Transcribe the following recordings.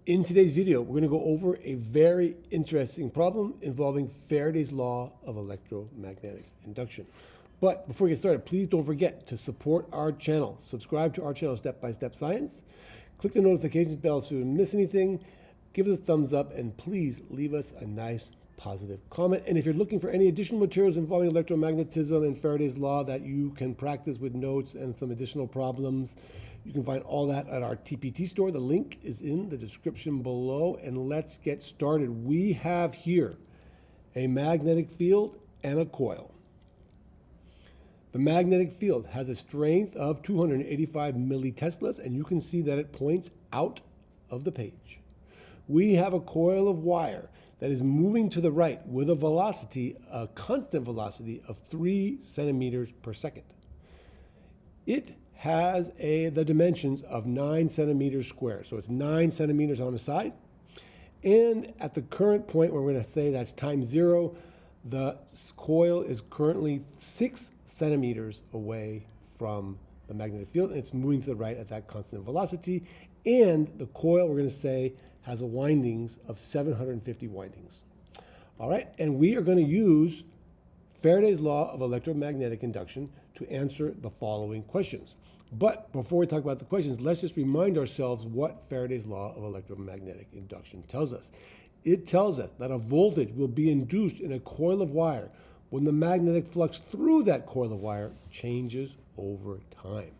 In today's video, we're going to go over a very interesting problem involving Faraday's law of electromagnetic induction. But before we get started, please don't forget to support our channel. Subscribe to our channel, Step by Step Science. Click the notifications bell so you don't miss anything. Give us a thumbs up, and please leave us a nice positive comment. And if you're looking for any additional materials involving electromagnetism and Faraday's law that you can practice with notes and some additional problems, you can find all that at our TPT store. The link is in the description below, and let's get started. We have here a magnetic field and a coil. The magnetic field has a strength of 285 milliteslas, and you can see that it points out of the page. We have a coil of wire that is moving to the right with a velocity, a constant velocity of 3 centimeters per second. It has the dimensions of 9 centimeters squared. So it's 9 centimeters on the side. And at the current point where we're going to say that's time 0, the coil is currently 6 centimeters away from the magnetic field, and it's moving to the right at that constant velocity. And the coil, we're going to say, has a windings of 750 windings. All right, and we are going to use Faraday's law of electromagnetic induction to answer the following questions. But before we talk about the questions, let's just remind ourselves what Faraday's law of electromagnetic induction tells us. It tells us that a voltage will be induced in a coil of wire when the magnetic flux through that coil of wire changes over time.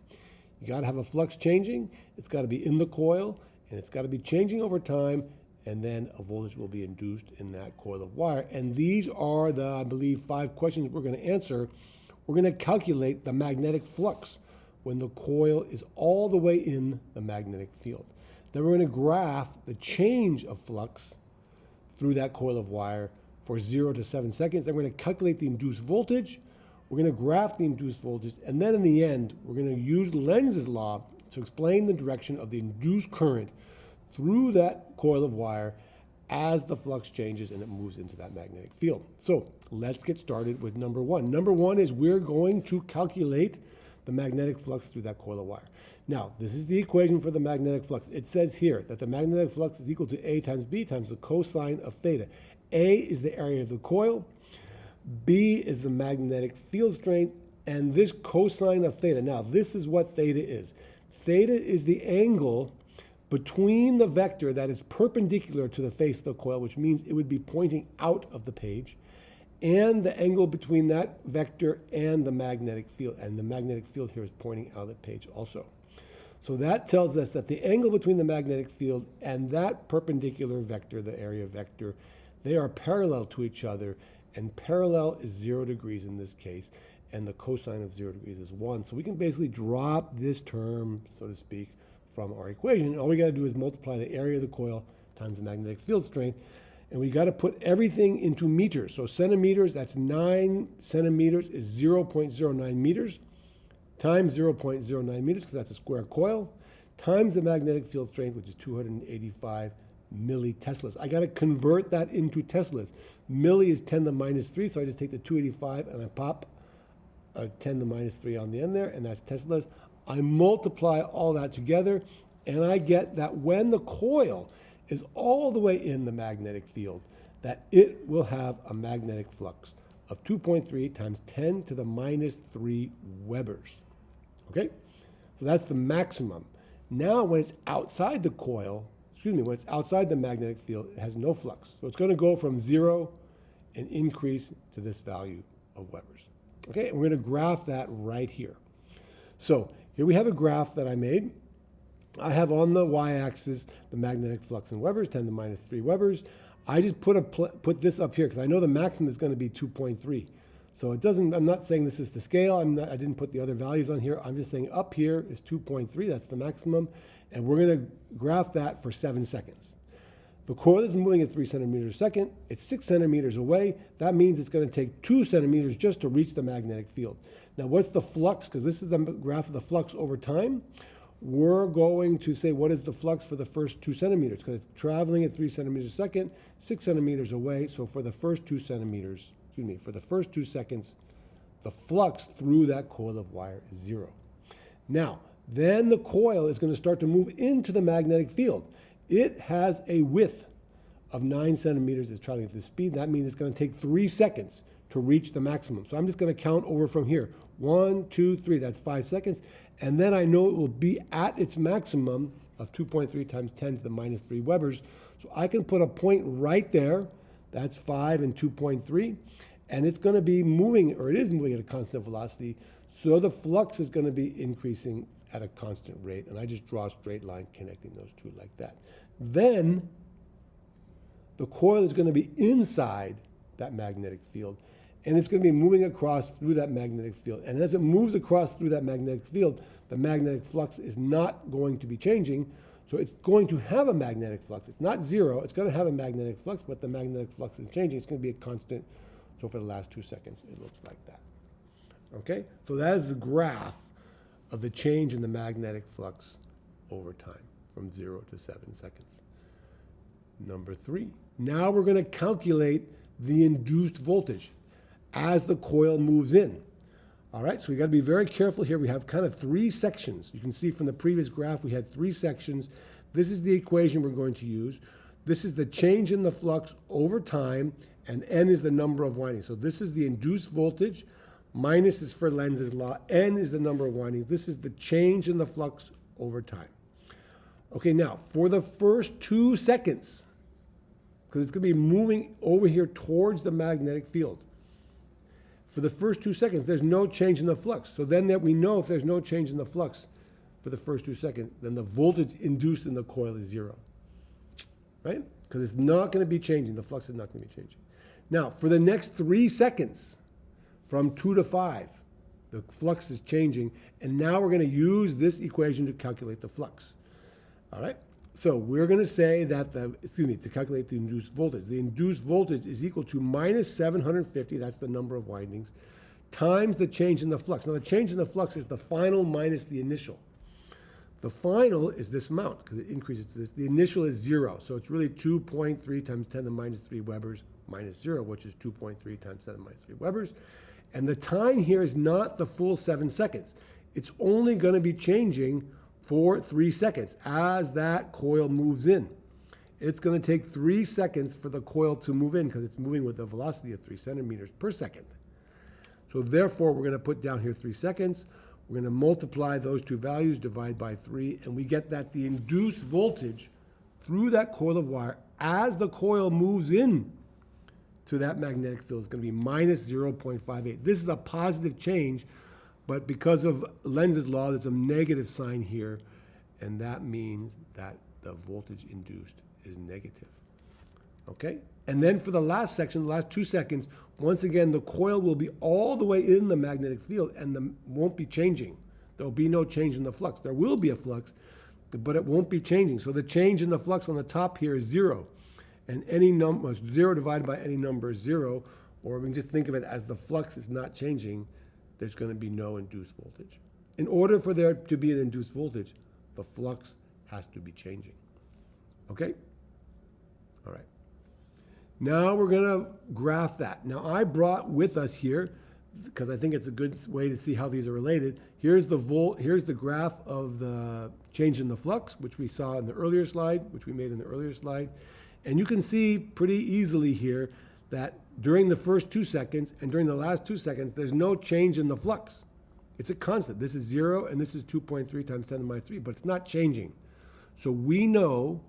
You got to have a flux changing, it's got to be in the coil, and it's got to be changing over time, and then a voltage will be induced in that coil of wire. And these are the, I believe, 5 questions we're going to answer. We're going to calculate the magnetic flux when the coil is all the way in the magnetic field. Then we're going to graph the change of flux through that coil of wire for 0 to 7 seconds. Then we're going to calculate the induced voltage. We're going to graph the induced voltage. And then in the end, we're going to use Lenz's law to explain the direction of the induced current through that coil of wire as the flux changes and it moves into that magnetic field. So let's get started with number 1. Number 1 is we're going to calculate the magnetic flux through that coil of wire. Now, this is the equation for the magnetic flux. It says here that the magnetic flux is equal to A times B times the cosine of theta. A is the area of the coil, B is the magnetic field strength, and this cosine of theta. Now, this is what theta is. Theta is the angle between the vector that is perpendicular to the face of the coil, which means it would be pointing out of the page, and the angle between that vector and the magnetic field. And the magnetic field here is pointing out of the page also. So that tells us that the angle between the magnetic field and that perpendicular vector, the area vector, they are parallel to each other, and parallel is 0 degrees in this case, and the cosine of 0 degrees is 1. So we can basically drop this term, so to speak, from our equation. All we got to do is multiply the area of the coil times the magnetic field strength, and we got to put everything into meters. So centimeters, that's 9 centimeters is 0.09 meters, times 0.09 meters, because that's a square coil, times the magnetic field strength, which is 285 milliteslas. I got to convert that into teslas. Milli is 10 to the minus 3, so I just take the 285 and I pop a 10 to the minus 3 on the end there, and that's teslas. I multiply all that together, and I get that when the coil is all the way in the magnetic field, that it will have a magnetic flux of 2.3 times 10 to the minus 3 Webers. Okay? So that's the maximum. Now, when it's outside the coil, when it's outside the magnetic field, it has no flux. So it's going to go from 0 and increase to this value of Webers. Okay, and we're going to graph that right here. So here we have a graph that I made. I have on the y-axis the magnetic flux in Webers, 10 to the minus 3 Webers. I just put this up here because I know the maximum is going to be 2.3. So it doesn't, I'm not saying this is the scale. I didn't put the other values on here. I'm just saying up here is 2.3. That's the maximum. And we're going to graph that for 7 seconds. The coil is moving at 3 centimeters a second. It's 6 centimeters away. That means it's going to take 2 centimeters just to reach the magnetic field. Now, what's the flux? Because this is the graph of the flux over time. We're going to say what is the flux for the first 2 centimeters, because it's traveling at 3 centimeters a second, 6 centimeters away. So for the first 2 centimeters, for the first 2 seconds, the flux through that coil of wire is 0. Now, then the coil is going to start to move into the magnetic field. It has a width of 9 centimeters. It's traveling at this speed. That means it's going to take 3 seconds to reach the maximum. So I'm just going to count over from here. 1, 2, 3. That's 5 seconds. And then I know it will be at its maximum of 2.3 times 10 to the minus 3 Webers. So I can put a point right there. That's 5 and 2.3. And it's going to be moving, or it is moving at a constant velocity. So the flux is going to be increasing at a constant rate. And I just draw a straight line connecting those two like that. Then the coil is going to be inside that magnetic field. And it's going to be moving across through that magnetic field. And as it moves across through that magnetic field, the magnetic flux is not going to be changing. So it's going to have a magnetic flux. It's not zero. It's going to have a magnetic flux, but the magnetic flux is changing. It's going to be a constant. So for the last 2 seconds, it looks like that. Okay? So that is the graph of the change in the magnetic flux over time from 0 to 7 seconds. Number 3. Now we're going to calculate the induced voltage as the coil moves in. All right, so we got to be very careful here. We have kind of 3 sections. You can see from the previous graph we had 3 sections. This is the equation we're going to use. This is the change in the flux over time, and N is the number of windings. So this is the induced voltage. Minus is for Lenz's law. N is the number of windings. This is the change in the flux over time. Okay, now for the first 2 seconds, because it's going to be moving over here towards the magnetic field. For the first 2 seconds, there's no change in the flux. So then that we know if there's no change in the flux for the first 2 seconds, then the voltage induced in the coil is 0. Right? Because it's not going to be changing. The flux is not going to be changing. Now, for the next 3 seconds, from 2 to 5, the flux is changing. And now we're going to use this equation to calculate the flux. All right? So we're going to say that to calculate the induced voltage. The induced voltage is equal to minus 750, that's the number of windings, times the change in the flux. Now the change in the flux is the final minus the initial. The final is this amount, because it increases to this. The initial is 0, so it's really 2.3 times 10 to the minus 3 Webers minus 0, which is 2.3 times 10 to the minus 3 Webers. And the time here is not the full 7 seconds. It's only going to be changing for 3 seconds as that coil moves in. It's going to take 3 seconds for the coil to move in because it's moving with a velocity of 3 centimeters per second. So therefore, we're going to put down here 3 seconds. We're going to multiply those two values, divide by 3, and we get that the induced voltage through that coil of wire as the coil moves in to that magnetic field is going to be minus 0.58. This is a positive change, but because of Lenz's law, there's a negative sign here, and that means that the voltage induced is negative. Okay? And then for the last section, the last 2 seconds, once again, the coil will be all the way in the magnetic field and won't be changing. There will be no change in the flux. There will be a flux, but it won't be changing. So the change in the flux on the top here is 0. And any number, 0 divided by any number is 0, or we can just think of it as the flux is not changing, there's going to be no induced voltage. In order for there to be an induced voltage, the flux has to be changing. Okay? All right. Now we're going to graph that. Now I brought with us here, because I think it's a good way to see how these are related, here's the graph of the change in the flux, which we saw in the earlier slide, which we made in the earlier slide. And you can see pretty easily here that during the first 2 seconds and during the last 2 seconds, there's no change in the flux. It's a constant. This is 0 and this is 2.3 times 10 to the minus 3, but it's not changing. So we know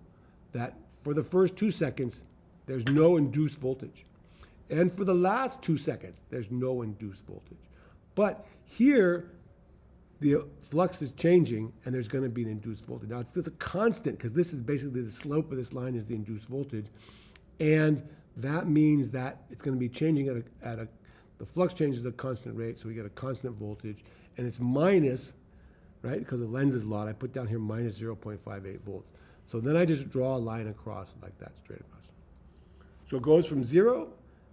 that for the first 2 seconds, there's no induced voltage. And for the last 2 seconds, there's no induced voltage. But here, the flux is changing and there's going to be an induced voltage. Now, it's just a constant because this is basically the slope of this line is the induced voltage. And that means that it's going to be changing the flux changes at a constant rate, so we get a constant voltage. And it's minus, right, because of Lenz's law. I put down here minus 0.58 volts. So then I just draw a line across like that, straight across. So it goes from 0,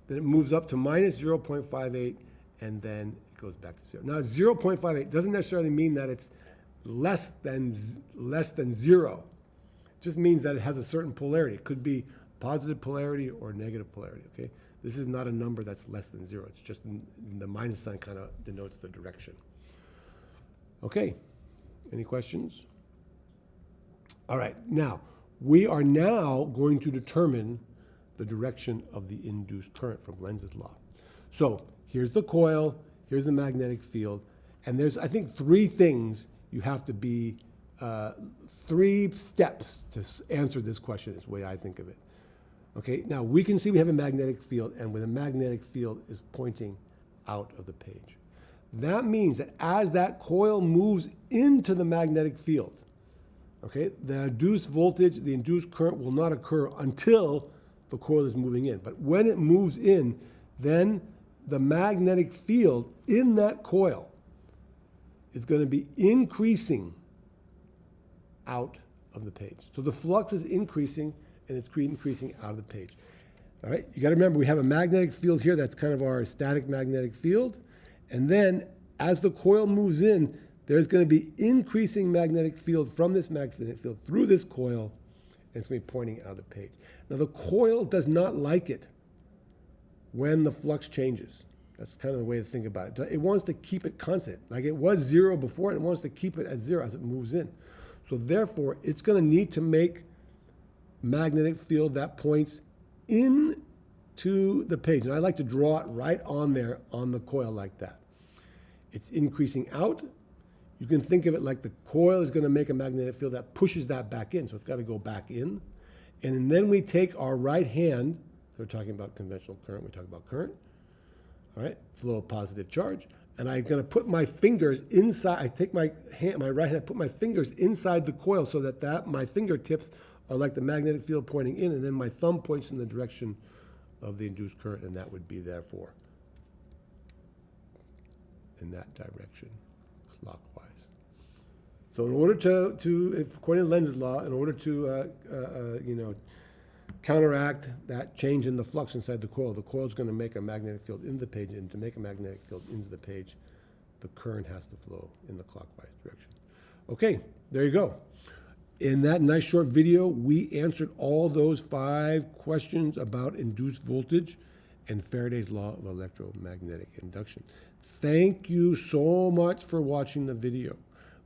then it moves up to minus 0.58, and then it goes back to 0. Now, 0.58 doesn't necessarily mean that it's less than 0. It just means that it has a certain polarity. It could be positive polarity or negative polarity, okay? This is not a number that's less than 0. It's just the minus sign kind of denotes the direction. Okay, any questions? All right, now, we are now going to determine the direction of the induced current from Lenz's law. So here's the coil, here's the magnetic field, and there's, I think, three things you have to be, 3 steps to answer this question is the way I think of it. Okay, now we can see we have a magnetic field, and when the magnetic field is pointing out of the page. That means that as that coil moves into the magnetic field, okay, the induced voltage, the induced current will not occur until the coil is moving in. But when it moves in, then the magnetic field in that coil is going to be increasing out of the page. So the flux is increasing, and it's increasing out of the page. All right, you got to remember we have a magnetic field here that's kind of our static magnetic field. And then as the coil moves in, there's going to be increasing magnetic field from this magnetic field through this coil, and it's going to be pointing out of the page. Now the coil does not like it when the flux changes. That's kind of the way to think about it. It wants to keep it constant. Like it was 0 before, and it wants to keep it at 0 as it moves in. So therefore, it's going to need to make magnetic field that points into the page. And I like to draw it right on there on the coil like that. It's increasing out. You can think of it like the coil is going to make a magnetic field that pushes that back in. So it's got to go back in. And then we take our right hand, we're talking about conventional current, we talk about current, all right, flow of positive charge. And I'm going to put my fingers inside, I take my hand, my right hand, I put my fingers inside the coil so that my fingertips are like the magnetic field pointing in, and then my thumb points in the direction of the induced current, and that would be therefore in that direction, clockwise. So in order if according to Lenz's law, in order to counteract that change in the flux inside the coil is going to make a magnetic field into the page, and to make a magnetic field into the page, the current has to flow in the clockwise direction. Okay, there you go. In that nice short video, we answered all those 5 questions about induced voltage and Faraday's law of electromagnetic induction. Thank you so much for watching the video.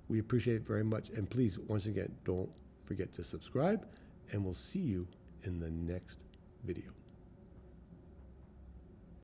We appreciate it very much. And please, once again, don't forget to subscribe, and we'll see you in the next video.